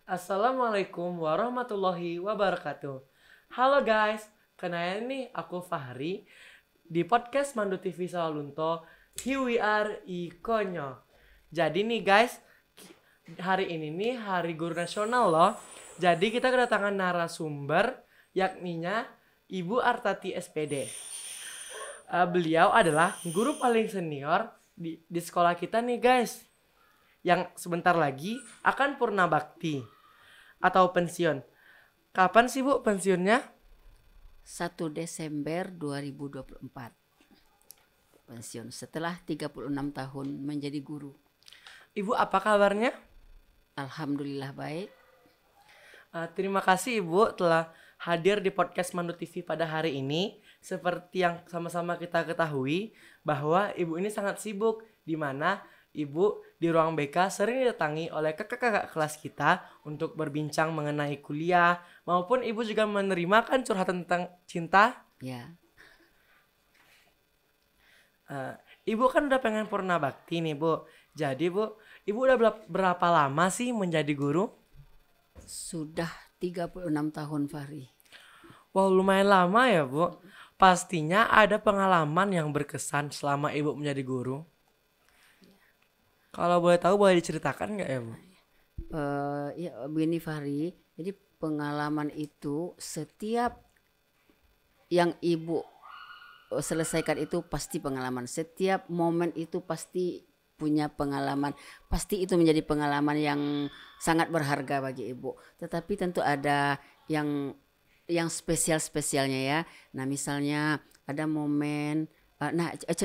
Assalamualaikum warahmatullahi wabarakatuh. Halo guys, kenalin nih aku Fahri di podcast Mandu TV Sawalunto. Here we are Ikonyo. Jadi nih guys, hari ini nih Hari Guru Nasional loh. Jadi kita kedatangan narasumber yakninya Ibu Artati SPD. Beliau adalah guru paling senior di sekolah kita nih guys, yang sebentar lagi akan purna bakti atau pensiun. Kapan sih Bu pensiunnya? 1 Desember 2024 pensiun setelah 36 tahun menjadi guru. Ibu apa kabarnya? Alhamdulillah baik. Terima kasih Ibu telah hadir di podcast Mandu TV pada hari ini. Seperti yang sama-sama kita ketahui bahwa Ibu ini sangat sibuk, di mana Ibu di ruang BK sering didatangi oleh kakak-kakak kelas kita untuk berbincang mengenai kuliah, maupun Ibu juga menerima kan curhatan tentang cinta. Ya, Ibu kan udah pengen purna bakti nih Bu. Jadi Bu, Ibu udah berapa lama sih menjadi guru? sudah 36 tahun Fahri. Wow, lumayan lama ya Bu. Pastinya ada pengalaman yang berkesan selama Ibu menjadi guru. Kalau boleh tahu boleh diceritakan nggak ya Bu? Ya begini Fahri, jadi pengalaman itu setiap yang ibu selesaikan itu pasti pengalaman. Setiap momen itu pasti punya pengalaman. Pasti itu menjadi pengalaman yang sangat berharga bagi ibu. Tetapi tentu ada yang spesial-spesialnya ya. Nah, misalnya ada momen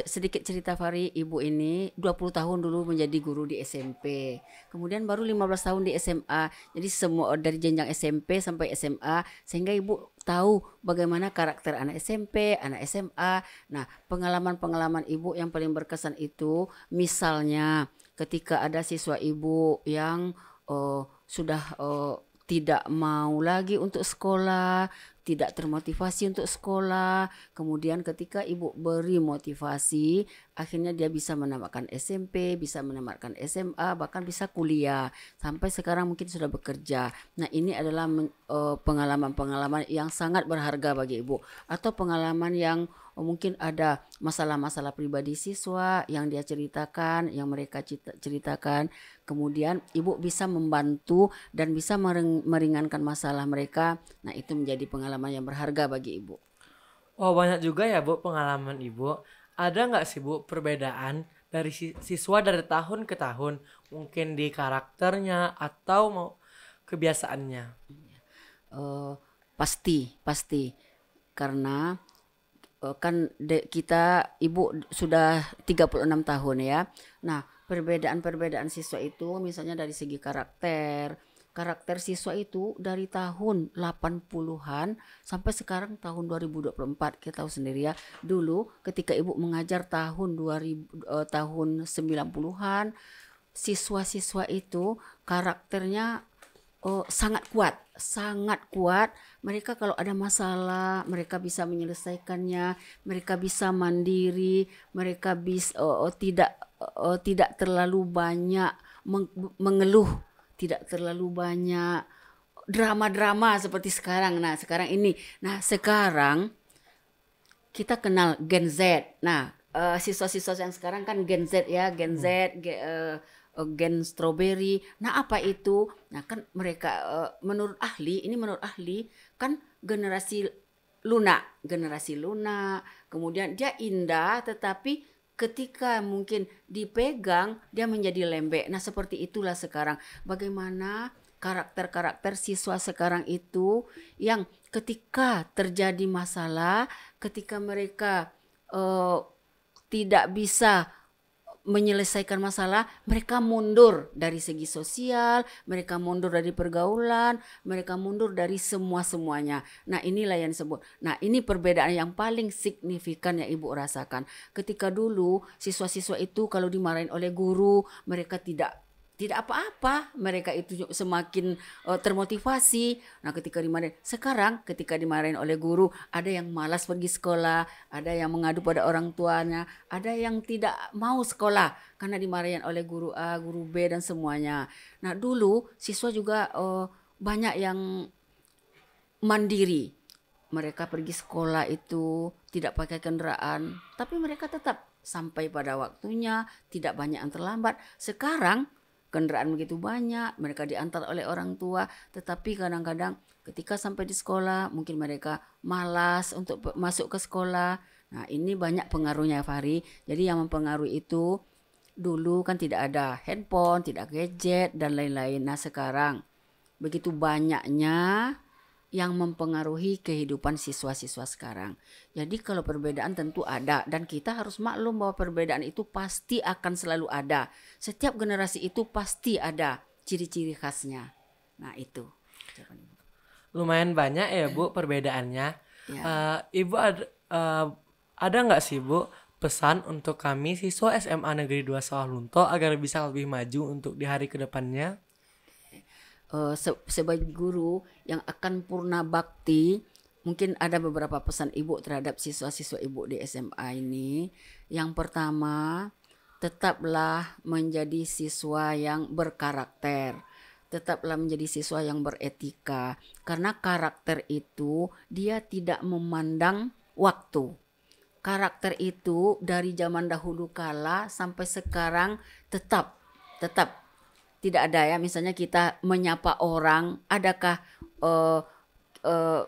sedikit cerita Fari, ibu ini 20 tahun dulu menjadi guru di SMP. Kemudian baru 15 tahun di SMA. Jadi semua dari jenjang SMP sampai SMA, sehingga ibu tahu bagaimana karakter anak SMP, anak SMA. Nah, pengalaman-pengalaman ibu yang paling berkesan itu misalnya ketika ada siswa ibu yang sudah tidak mau lagi untuk sekolah, tidak termotivasi untuk sekolah. Kemudian ketika ibu beri motivasi, akhirnya dia bisa menamatkan SMP, bisa menamatkan SMA, bahkan bisa kuliah. Sampai sekarang mungkin sudah bekerja. Nah, ini adalah pengalaman-pengalaman yang sangat berharga bagi ibu. Atau pengalaman yang mungkin ada masalah-masalah pribadi siswa yang dia ceritakan, yang mereka ceritakan. Kemudian ibu bisa membantu dan bisa meringankan masalah mereka. Nah, itu menjadi pengalaman yang berharga bagi ibu. Wah, banyak juga ya Bu pengalaman Ibu. Ada nggak sih Bu perbedaan dari siswa dari tahun ke tahun? Mungkin di karakternya atau mau kebiasaannya? Pasti karena kan kita ibu sudah 36 tahun ya. Nah, perbedaan-perbedaan siswa itu misalnya dari segi karakter siswa itu dari tahun 80-an sampai sekarang tahun 2024. Kita tahu sendiri ya. Dulu ketika ibu mengajar tahun 90-an, siswa-siswa itu karakternya sangat kuat. Mereka kalau ada masalah, mereka bisa menyelesaikannya, mereka bisa mandiri, mereka bisa tidak terlalu banyak mengeluh, tidak terlalu banyak drama-drama seperti sekarang. Nah, sekarang kita kenal Gen Z. Nah, siswa-siswa yang sekarang kan Gen Z ya, Gen strawberry. Nah, apa itu? Nah, kan mereka menurut ahli kan generasi Luna. Kemudian dia indah, tetapi ketika mungkin dipegang dia menjadi lembek. Nah, seperti itulah sekarang. Bagaimana karakter-karakter siswa sekarang itu yang ketika terjadi masalah, ketika mereka tidak bisa menyelesaikan masalah, mereka mundur dari segi sosial, mereka mundur dari pergaulan, mereka mundur dari semuanya. Nah, inilah yang disebut. Nah, ini perbedaan yang paling signifikan yang ibu rasakan. Ketika dulu siswa-siswa itu kalau dimarahin oleh guru, mereka tidak tidak apa-apa, mereka itu semakin termotivasi. Nah, ketika dimarahin, sekarang ketika dimarahin oleh guru, ada yang malas pergi sekolah, ada yang mengadu pada orang tuanya, ada yang tidak mau sekolah karena dimarahin oleh guru A, guru B dan semuanya. Nah, dulu siswa juga banyak yang mandiri. Mereka pergi sekolah itu tidak pakai kendaraan, tapi mereka tetap sampai pada waktunya, tidak banyak yang terlambat. Sekarang kendaraan begitu banyak, mereka diantar oleh orang tua, tetapi kadang-kadang ketika sampai di sekolah mungkin mereka malas untuk masuk ke sekolah. Nah, ini banyak pengaruhnya, Fahri. Jadi yang mempengaruhi itu dulu kan tidak ada handphone, tidak gadget dan lain-lain. Nah, sekarang begitu banyaknya yang mempengaruhi kehidupan siswa-siswa sekarang. Jadi kalau perbedaan tentu ada dan kita harus maklum bahwa perbedaan itu pasti akan selalu ada. Setiap generasi itu pasti ada ciri-ciri khasnya. Nah, itu. Lumayan banyak ya Bu perbedaannya. Ya. Ibu ada nggak sih Bu pesan untuk kami siswa SMA Negeri 2 Sawalunto agar bisa lebih maju untuk di hari kedepannya? Sebagai guru yang akan purna bakti, mungkin ada beberapa pesan ibu terhadap siswa-siswa ibu di SMA ini. Yang pertama, tetaplah menjadi siswa yang berkarakter. Tetaplah menjadi siswa yang beretika. Karena karakter itu dia tidak memandang waktu. Karakter itu dari zaman dahulu kala sampai sekarang tetap tidak ada ya, misalnya kita menyapa orang, adakah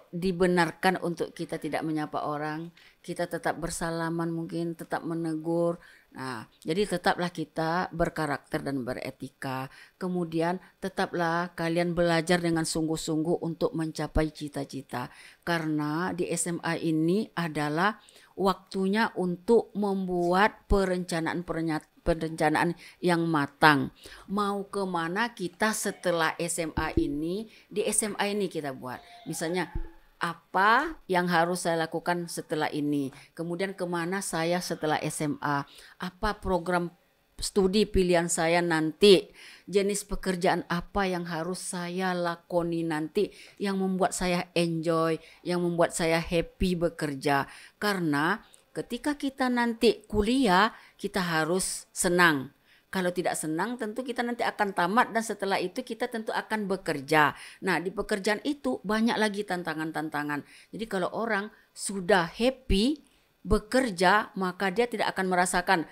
dibenarkan untuk kita tidak menyapa orang? Kita tetap bersalaman mungkin, tetap menegur. Nah, jadi tetaplah kita berkarakter dan beretika. Kemudian tetaplah kalian belajar dengan sungguh-sungguh untuk mencapai cita-cita. Karena di SMA ini adalah waktunya untuk membuat perencanaan yang matang. Mau kemana kita setelah SMA ini, di SMA ini kita buat. Misalnya apa yang harus saya lakukan setelah ini, kemudian kemana saya setelah SMA, apa program studi pilihan saya nanti, jenis pekerjaan apa yang harus saya lakoni nanti yang membuat saya enjoy, yang membuat saya happy bekerja. Karena ketika kita nanti kuliah, kita harus senang. Kalau tidak senang tentu kita nanti akan tamat dan setelah itu kita tentu akan bekerja. Nah, di pekerjaan itu banyak lagi tantangan-tantangan. Jadi kalau orang sudah happy bekerja, maka dia tidak akan merasakan,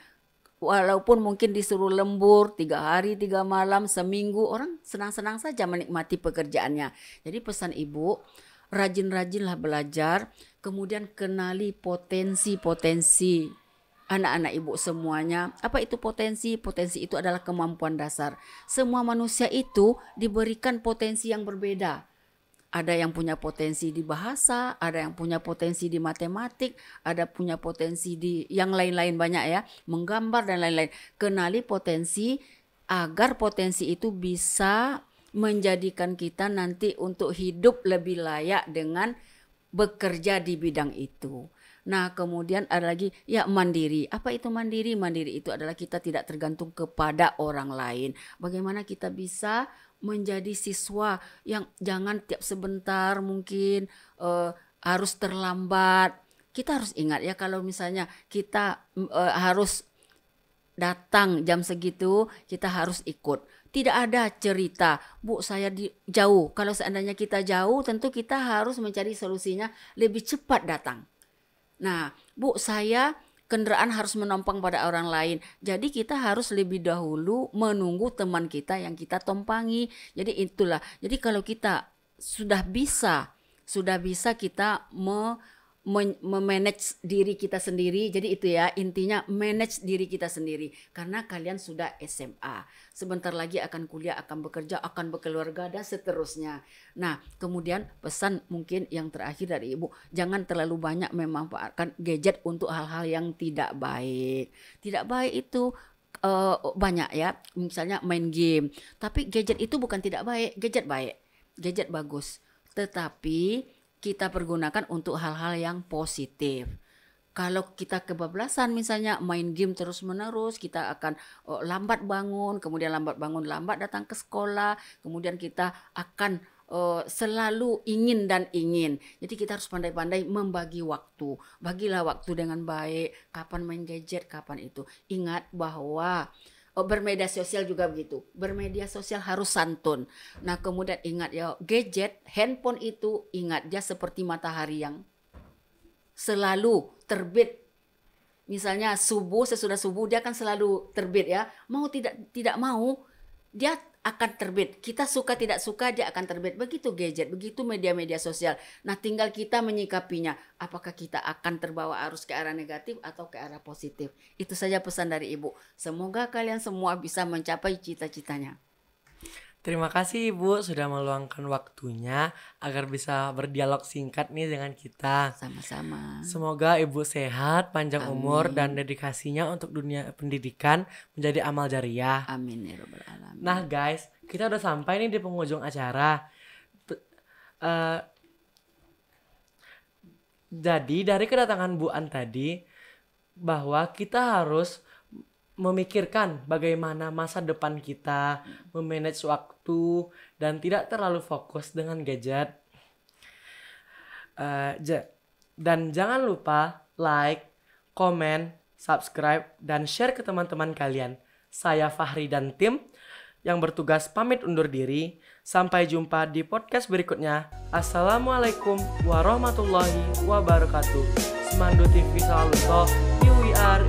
walaupun mungkin disuruh lembur 3 hari 3 malam, seminggu, orang senang-senang saja menikmati pekerjaannya. Jadi pesan ibu, rajin-rajinlah belajar, kemudian kenali potensi-potensi anak-anak ibu semuanya. Apa itu potensi? Potensi itu adalah kemampuan dasar. Semua manusia itu diberikan potensi yang berbeda. Ada yang punya potensi di bahasa, ada yang punya potensi di matematik, ada punya potensi di yang lain-lain banyak ya, menggambar dan lain-lain. Kenali potensi agar potensi itu bisa menjadikan kita nanti untuk hidup lebih layak dengan bekerja di bidang itu. Nah, kemudian ada lagi ya mandiri. Apa itu mandiri? Mandiri itu adalah kita tidak tergantung kepada orang lain. Bagaimana kita bisa menjadi siswa yang jangan tiap sebentar mungkin harus terlambat. Kita harus ingat ya, kalau misalnya kita harus datang jam segitu, kita harus ikut. Tidak ada cerita, Bu saya jauh. Kalau seandainya kita jauh, tentu kita harus mencari solusinya lebih cepat datang. Nah, Bu saya kendaraan harus menumpang pada orang lain. Jadi kita harus lebih dahulu menunggu teman kita yang kita tumpangi. Jadi itulah. Jadi kalau kita sudah bisa kita memanage diri kita sendiri. Jadi itu ya intinya, manage diri kita sendiri. Karena kalian sudah SMA, sebentar lagi akan kuliah, akan bekerja, akan berkeluarga dan seterusnya. Nah, kemudian pesan mungkin yang terakhir dari ibu, jangan terlalu banyak memanfaatkan gadget untuk hal-hal yang tidak baik. Tidak baik itu banyak ya, misalnya main game. Tapi gadget itu bukan tidak baik, gadget baik, gadget bagus. Tetapi kita pergunakan untuk hal-hal yang positif. Kalau kita kebablasan misalnya main game terus-menerus, kita akan lambat bangun, kemudian lambat bangun, lambat datang ke sekolah, kemudian kita akan selalu ingin dan ingin. Jadi kita harus pandai-pandai membagi waktu. Bagilah waktu dengan baik, kapan main gadget, kapan itu. Ingat bahwa bermedia sosial juga begitu. Bermedia sosial harus santun. Nah, kemudian ingat ya, gadget, handphone itu ingat dia seperti matahari yang selalu terbit. Misalnya sesudah subuh dia akan selalu terbit ya. Mau tidak mau dia akan terbit. Kita suka tidak suka dia akan terbit. Begitu gadget, begitu media-media sosial. Nah, tinggal kita menyikapinya. Apakah kita akan terbawa arus ke arah negatif atau ke arah positif. Itu saja pesan dari Ibu. Semoga kalian semua bisa mencapai cita-citanya. Terima kasih Ibu sudah meluangkan waktunya agar bisa berdialog singkat nih dengan kita. Sama-sama. Semoga Ibu sehat, panjang Amin. umur, dan dedikasinya untuk dunia pendidikan menjadi amal jariah. Amin ya rabbal alamin. Nah guys, kita udah sampai nih di penghujung acara. Jadi dari kedatangan Bu An tadi, bahwa kita harus memikirkan bagaimana masa depan kita, memanage waktu, dan tidak terlalu fokus dengan gadget. Dan jangan lupa like, komen, subscribe, dan share ke teman-teman kalian. Saya Fahri dan tim yang bertugas pamit undur diri. Sampai jumpa di podcast berikutnya. Assalamualaikum warahmatullahi wabarakatuh. Semandu TV selalu so, here we are.